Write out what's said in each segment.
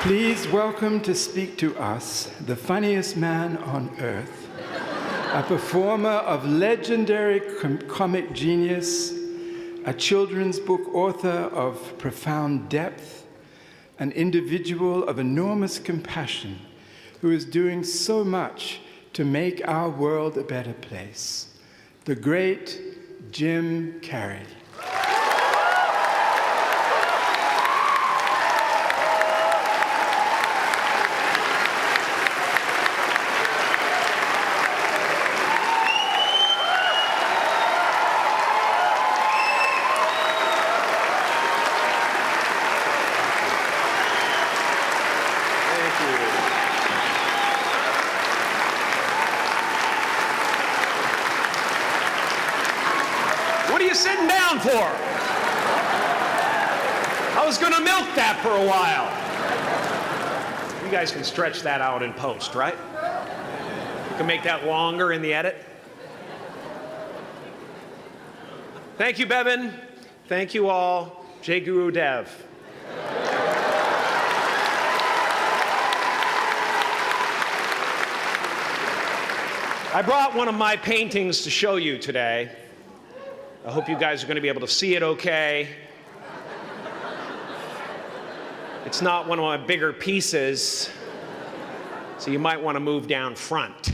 Please welcome to speak to us the funniest man on earth, a performer of legendary comic genius, a children's book author of profound depth, an individual of enormous compassion who is doing so much to make our world a better place, the great Jim Carrey. What are you sitting down for? I was going to milk that for a while. You guys can stretch that out in post, right? You can make that longer in the edit. Thank you, Bevin. Thank you all. Jai Guru Dev. I brought one of my paintings to show you today. I hope you guys are going to be able to see it okay. It's not one of my bigger pieces, so you might want to move down front.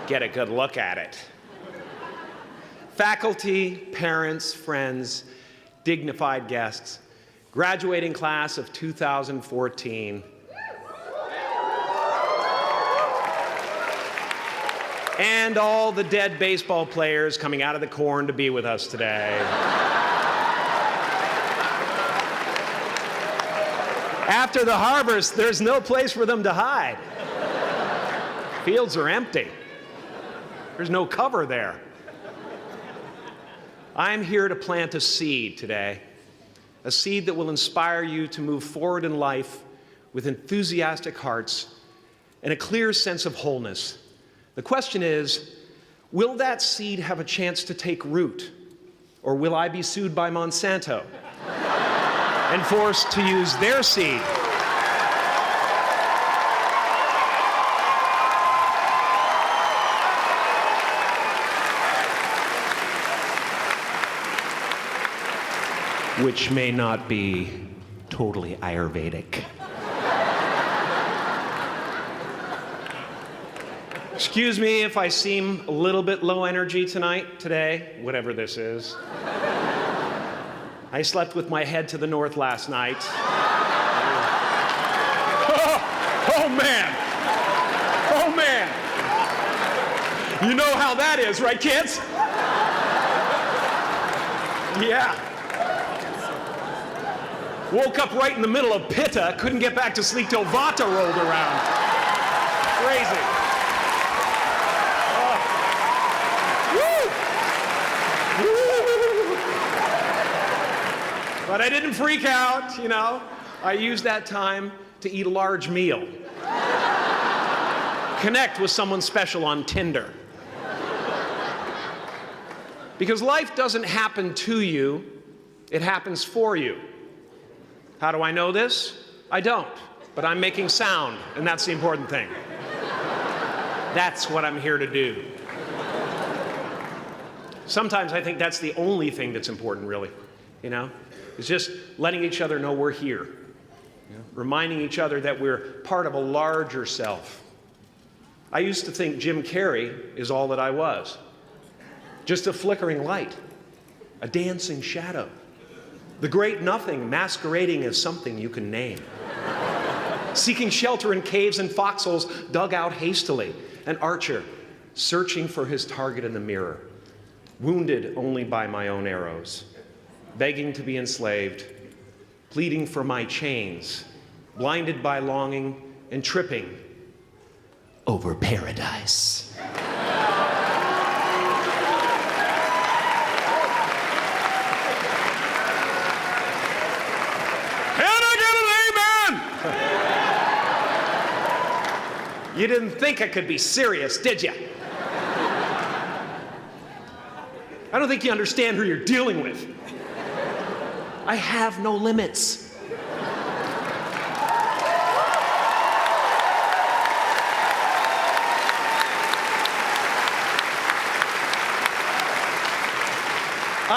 Get a good look at it. Faculty, parents, friends, dignified guests, graduating class of 2014. And all the dead baseball players coming out of the corn to be with us today. After the harvest, there's no place for them to hide. Fields are empty. There's no cover there. I'm here to plant a seed today, a seed that will inspire you to move forward in life with enthusiastic hearts and a clear sense of wholeness. The question is, will that seed have a chance to take root? Or will I be sued by Monsanto and forced to use their seed? Which may not be totally Ayurvedic. Excuse me if I seem a little bit low energy today, whatever this is. I slept with my head to the north last night. Oh man! Oh man! You know how that is, right, kids? Yeah. Woke up right in the middle of Pitta, couldn't get back to sleep till Vata rolled around. Crazy. But I didn't freak out, you know. I used that time to eat a large meal. Connect with someone special on Tinder. Because life doesn't happen to you, it happens for you. How do I know this? I don't, but I'm making sound, and that's the important thing. That's what I'm here to do. Sometimes I think that's the only thing that's important, really, you know? It's just letting each other know we're here. You know? Reminding each other that we're part of a larger self. I used to think Jim Carrey is all that I was. Just a flickering light, a dancing shadow, the great nothing masquerading as something you can name. Seeking shelter in caves and foxholes dug out hastily, an archer searching for his target in the mirror, wounded only by my own arrows. Begging to be enslaved, pleading for my chains, blinded by longing and tripping over paradise. Can I get an amen? You didn't think I could be serious, did you? I don't think you understand who you're dealing with. I have no limits.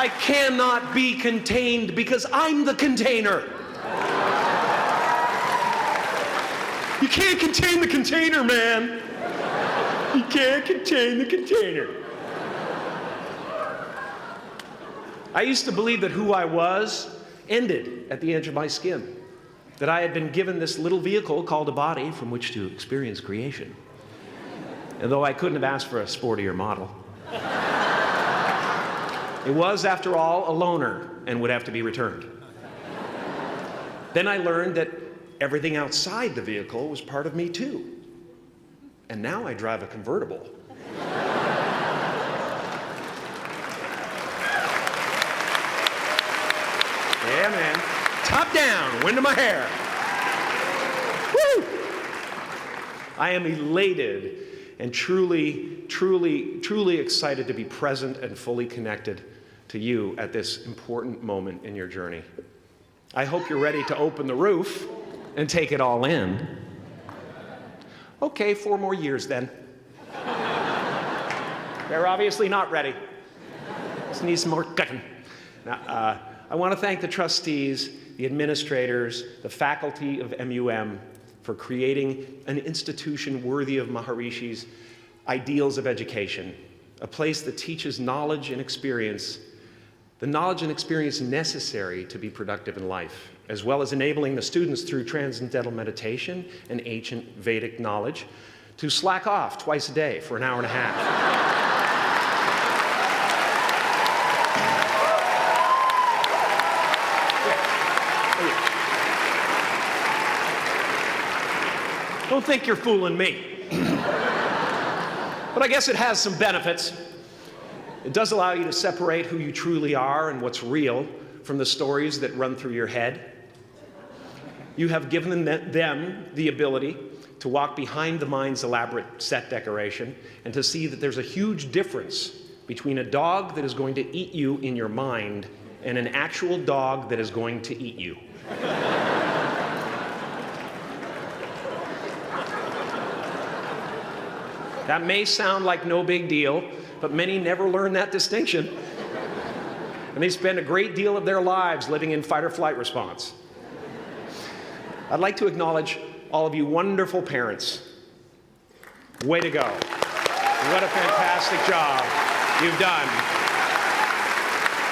I cannot be contained because I'm the container. You can't contain the container, man. You can't contain the container. I used to believe that who I was ended at the edge of my skin, that I had been given this little vehicle called a body from which to experience creation. And though I couldn't have asked for a sportier model, it was, after all, a loaner and would have to be returned. Then I learned that everything outside the vehicle was part of me too. And now I drive a convertible. Yeah, man. Top down, wind of my hair. Woo! I am elated and truly, truly, truly excited to be present and fully connected to you at this important moment in your journey. I hope you're ready to open the roof and take it all in. Okay, 4 more years then. They're obviously not ready. Just need some more cooking. Now, I want to thank the trustees, the administrators, the faculty of MUM for creating an institution worthy of Maharishi's ideals of education, a place that teaches knowledge and experience, the knowledge and experience necessary to be productive in life, as well as enabling the students through transcendental meditation and ancient Vedic knowledge to slack off twice a day for an hour and a half. Don't think you're fooling me. But I guess it has some benefits. It does allow you to separate who you truly are and what's real from the stories that run through your head. You have given them the ability to walk behind the mind's elaborate set decoration and to see that there's a huge difference between a dog that is going to eat you in your mind and an actual dog that is going to eat you. That may sound like no big deal, but many never learn that distinction. And they spend a great deal of their lives living in fight or flight response. I'd like to acknowledge all of you wonderful parents. Way to go. What a fantastic job you've done.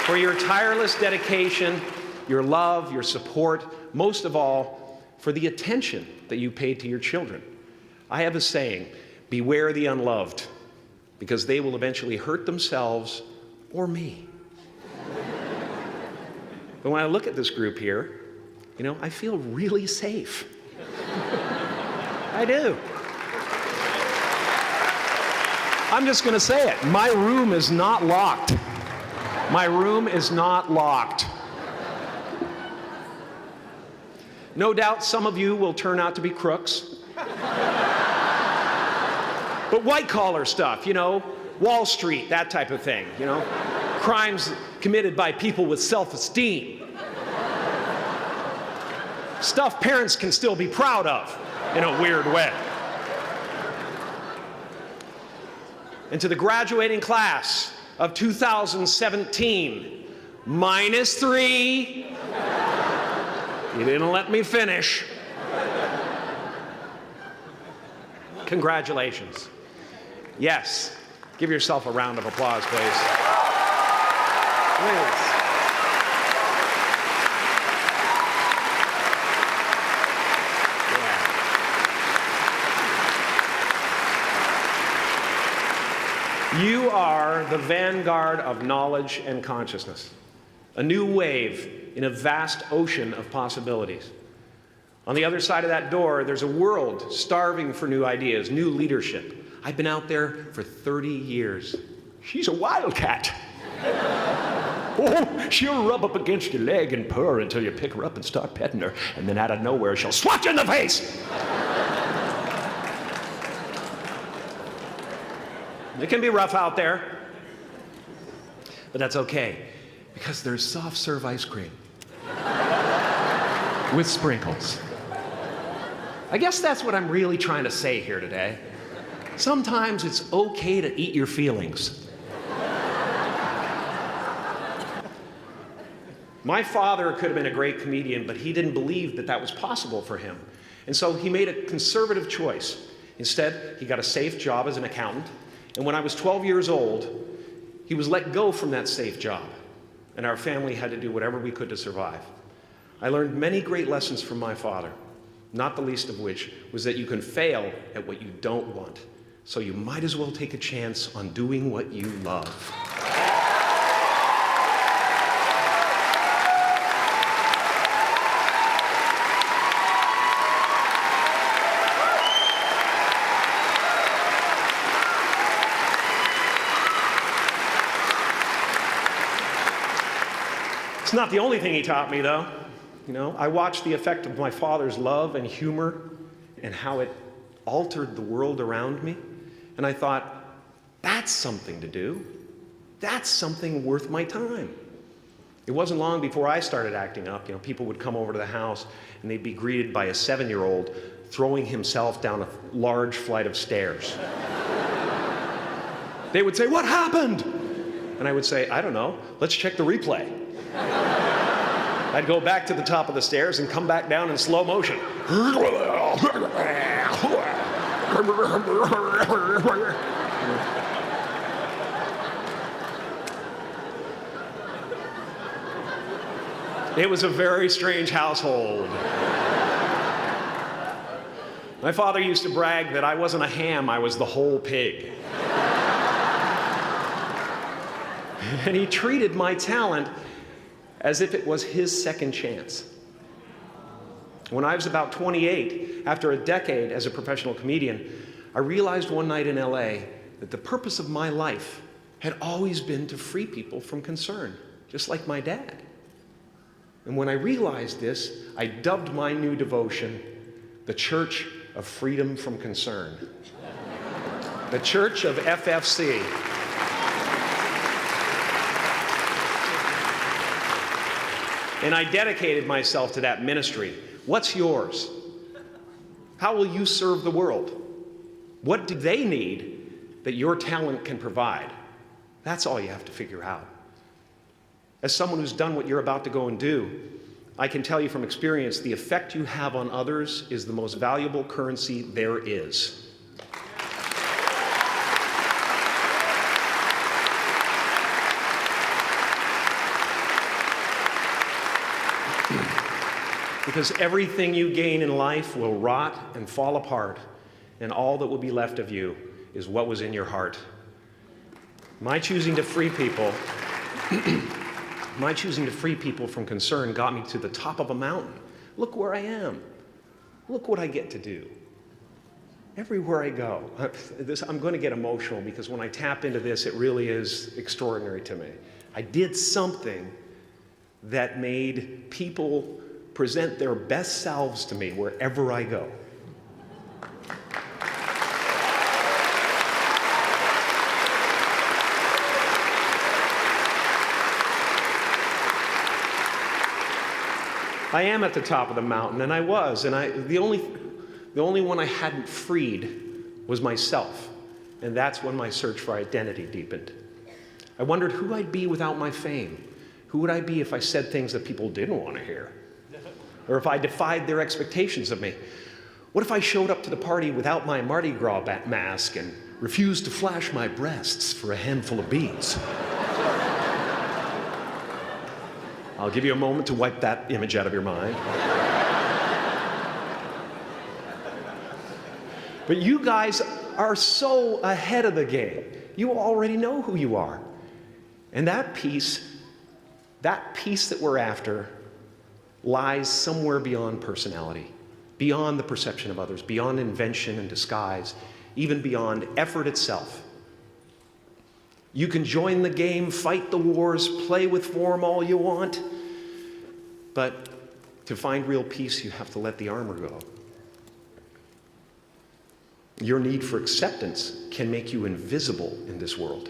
For your tireless dedication, your love, your support, most of all, for the attention that you paid to your children. I have a saying, beware the unloved, because they will eventually hurt themselves or me. But when I look at this group here, you know, I feel really safe. I do. I'm just going to say it. My room is not locked. My room is not locked. No doubt some of you will turn out to be crooks. But white-collar stuff, you know, Wall Street, that type of thing, you know, crimes committed by people with self-esteem. Stuff parents can still be proud of in a weird way. And to the graduating class of 2017, -3. You didn't let me finish. Congratulations. Yes, give yourself a round of applause, please. Please. Yeah. You are the vanguard of knowledge and consciousness, a new wave in a vast ocean of possibilities. On the other side of that door, there's a world starving for new ideas, new leadership. I've been out there for 30 years. She's a wildcat. Oh, she'll rub up against your leg and purr until you pick her up and start petting her, and then out of nowhere, she'll swat you in the face. It can be rough out there, but that's okay, because there's soft serve ice cream with sprinkles. I guess that's what I'm really trying to say here today. Sometimes it's okay to eat your feelings. My father could have been a great comedian, but he didn't believe that that was possible for him. And so he made a conservative choice. Instead, he got a safe job as an accountant. And when I was 12 years old, he was let go from that safe job. And our family had to do whatever we could to survive. I learned many great lessons from my father, not the least of which was that you can fail at what you don't want. So you might as well take a chance on doing what you love. It's not the only thing he taught me, though. You know, I watched the effect of my father's love and humor and how it altered the world around me. And I thought, that's something to do. That's something worth my time. It wasn't long before I started acting up. You know, people would come over to the house and they'd be greeted by a 7-year-old throwing himself down a large flight of stairs. They would say, "What happened?" And I would say, "I don't know. Let's check the replay." I'd go back to the top of the stairs and come back down in slow motion. It was a very strange household. My father used to brag that I wasn't a ham, I was the whole pig. And he treated my talent as if it was his second chance. When I was about 28, after a decade as a professional comedian, I realized one night in LA that the purpose of my life had always been to free people from concern, just like my dad. And when I realized this, I dubbed my new devotion the Church of Freedom from Concern. The Church of FFC. And I dedicated myself to that ministry. What's yours? How will you serve the world? What do they need that your talent can provide? That's all you have to figure out. As someone who's done what you're about to go and do, I can tell you from experience, the effect you have on others is the most valuable currency there is. Because everything you gain in life will rot and fall apart, and all that will be left of you is what was in your heart. My choosing to free people from concern got me to the top of a mountain. Look where I am. Look what I get to do. Everywhere I go. I'm going to get emotional because when I tap into this, it really is extraordinary to me. I did something that made people present their best selves to me wherever I go. I am at the top of the mountain, and I was, and the only one I hadn't freed was myself, and that's when my search for identity deepened. I wondered who I'd be without my fame. Who would I be if I said things that people didn't want to hear? Or if I defied their expectations of me? What if I showed up to the party without my Mardi Gras mask and refused to flash my breasts for a handful of beads? I'll give you a moment to wipe that image out of your mind. But you guys are so ahead of the game. You already know who you are. And that peace that we're after lies somewhere beyond personality, beyond the perception of others, beyond invention and disguise, even beyond effort itself. You can join the game, fight the wars, play with form all you want, but to find real peace, you have to let the armor go. Your need for acceptance can make you invisible in this world.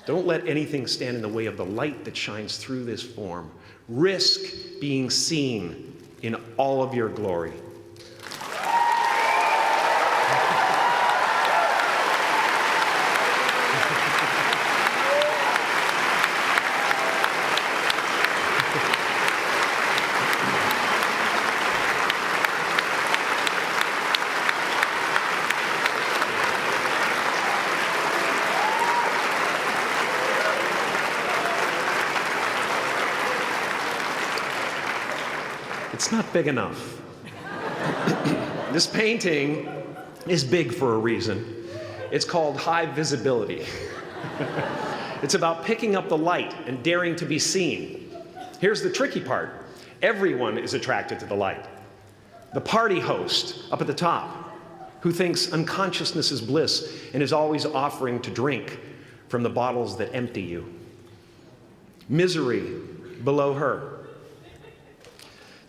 Don't let anything stand in the way of the light that shines through this form. Risk being seen in all of your glory. It's not big enough. This painting is big for a reason. It's called high visibility. It's about picking up the light and daring to be seen. Here's the tricky part. Everyone is attracted to the light. The party host up at the top, who thinks unconsciousness is bliss and is always offering to drink from the bottles that empty you. Misery below her.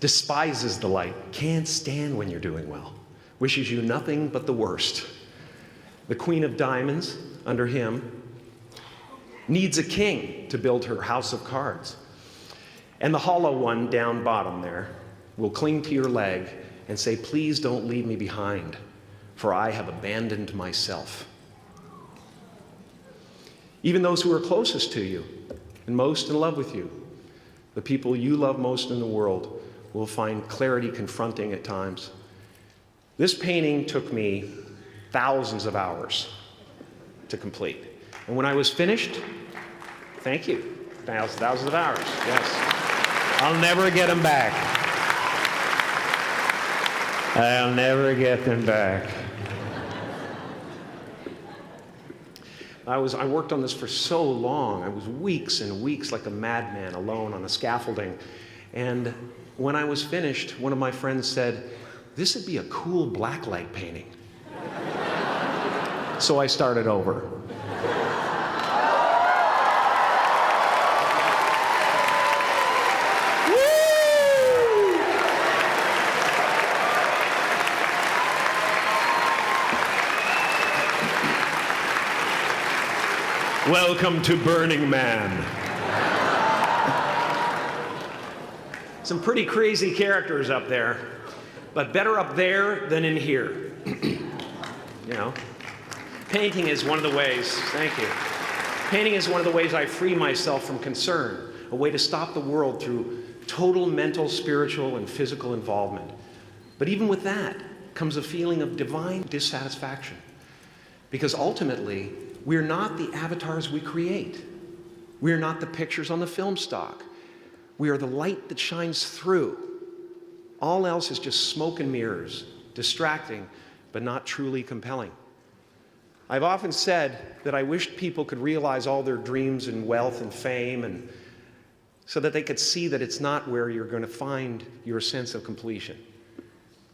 Despises the light, can't stand when you're doing well, wishes you nothing but the worst. The Queen of Diamonds, under him, needs a king to build her house of cards. And the hollow one down bottom there will cling to your leg and say, please don't leave me behind, for I have abandoned myself. Even those who are closest to you and most in love with you, the people you love most in the world, will find clarity confronting at times. This painting took me thousands of hours to complete. And when I was finished, thank you, thousands of hours, yes. I'll never get them back. I'll never get them back. I worked on this for so long. I was weeks and weeks like a madman alone on the scaffolding. And when I was finished, one of my friends said, this would be a cool blacklight painting. So I started over. Welcome to Burning Man. Some pretty crazy characters up there, but better up there than in here. You know, painting is one of the ways, thank you. Painting is one of the ways I free myself from concern, a way to stop the world through total mental, spiritual, and physical involvement. But even with that comes a feeling of divine dissatisfaction, because ultimately, we're not the avatars we create. We're not the pictures on the film stock. We are the light that shines through. All else is just smoke and mirrors, distracting, but not truly compelling. I've often said that I wished people could realize all their dreams and wealth and fame, and so that they could see that it's not where you're going to find your sense of completion.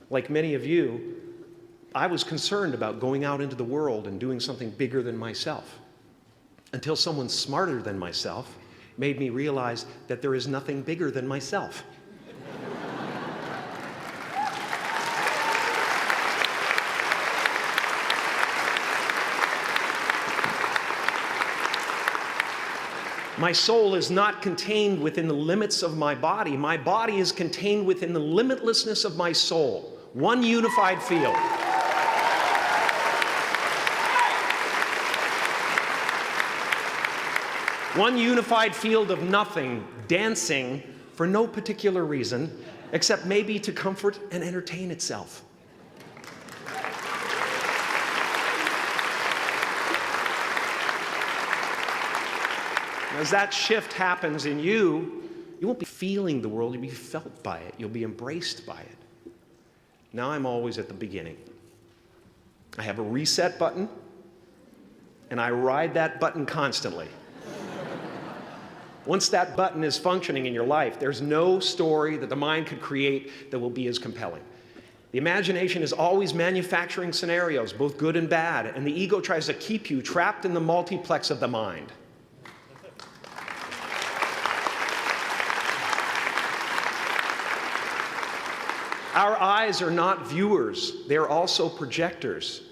Like many of you, I was concerned about going out into the world and doing something bigger than myself, until someone smarter than myself made me realize that there is nothing bigger than myself. My soul is not contained within the limits of my body. My body is contained within the limitlessness of my soul, one unified field. One unified field of nothing, dancing for no particular reason, except maybe to comfort and entertain itself. As that shift happens in you, you won't be feeling the world, you'll be felt by it, you'll be embraced by it. Now I'm always at the beginning. I have a reset button, and I ride that button constantly. Once that button is functioning in your life, there's no story that the mind could create that will be as compelling. The imagination is always manufacturing scenarios, both good and bad, and the ego tries to keep you trapped in the multiplex of the mind. Our eyes are not viewers, they're also projectors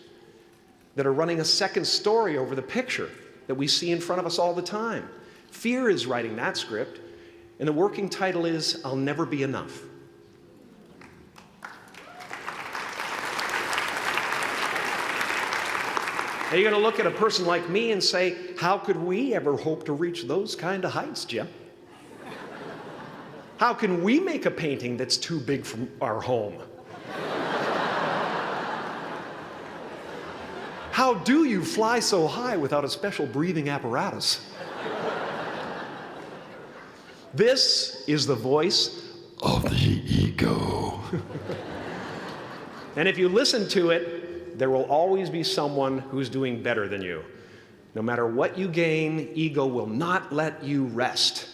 that are running a second story over the picture that we see in front of us all the time. Fear is writing that script, and the working title is, I'll Never Be Enough. Now you're going to look at a person like me and say, how could we ever hope to reach those kind of heights, Jim? How can we make a painting that's too big for our home? How do you fly so high without a special breathing apparatus? This is the voice of the ego. And if you listen to it, there will always be someone who's doing better than you. No matter what you gain, ego will not let you rest.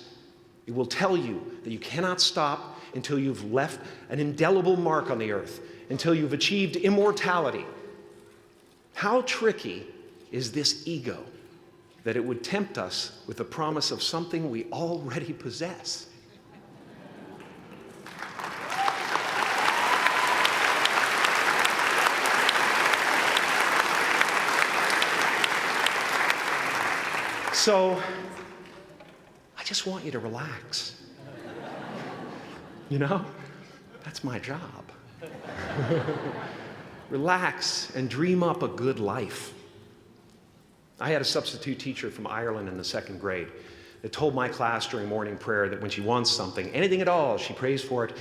It will tell you that you cannot stop until you've left an indelible mark on the earth, until you've achieved immortality. How tricky is this ego that it would tempt us with the promise of something we already possess? So, I just want you to relax. You know, that's my job. Relax and dream up a good life. I had a substitute teacher from Ireland in the 2nd grade that told my class during morning prayer that when she wants something, anything at all, she prays for it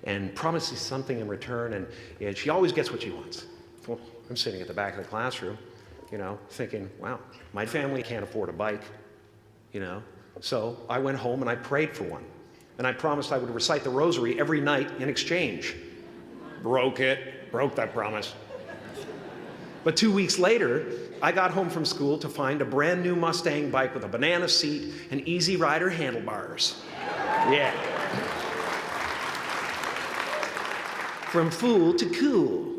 and promises something in return, and she always gets what she wants. Well, I'm sitting at the back of the classroom, you know, thinking, wow, my family can't afford a bike, you know. So I went home and I prayed for one. And I promised I would recite the rosary every night in exchange. Broke that promise. But 2 weeks later, I got home from school to find a brand new Mustang bike with a banana seat and Easy Rider handlebars. Yeah. From fool to cool.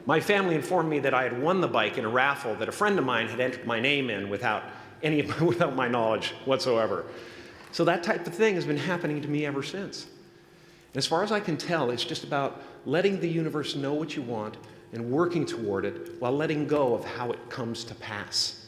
My family informed me that I had won the bike in a raffle that a friend of mine had entered my name in without my knowledge whatsoever. So that type of thing has been happening to me ever since. And as far as I can tell, it's just about letting the universe know what you want and working toward it while letting go of how it comes to pass.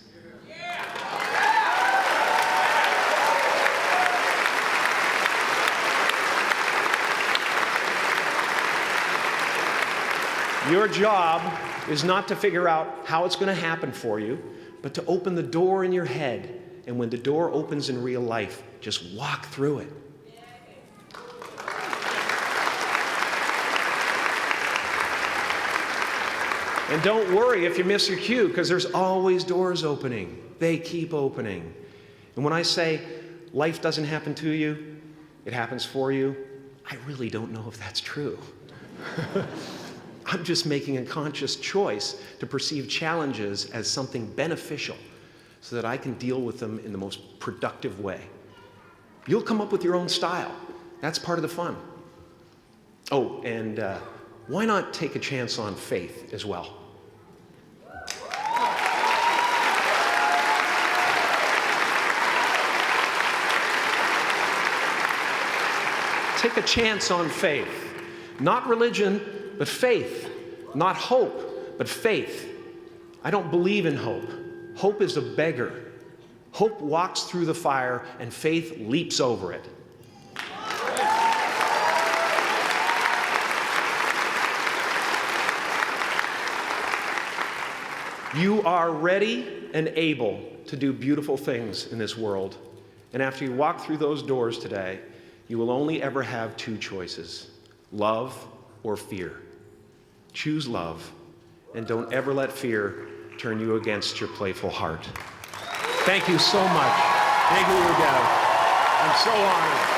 Your job is not to figure out how it's going to happen for you, but to open the door in your head. And when the door opens in real life, just walk through it. And don't worry if you miss your cue, because there's always doors opening. They keep opening. And when I say life doesn't happen to you, it happens for you, I really don't know if that's true. I'm just making a conscious choice to perceive challenges as something beneficial so that I can deal with them in the most productive way. You'll come up with your own style. That's part of the fun. Oh, and why not take a chance on faith as well? Take a chance on faith. Not religion, but faith. Not hope, but faith. I don't believe in hope. Hope is a beggar. Hope walks through the fire, and faith leaps over it. You are ready and able to do beautiful things in this world. And after you walk through those doors today, you will only ever have two choices: love or fear. Choose love, and don't ever let fear turn you against your playful heart. Thank you so much. Thank you, Dad. I'm so honored.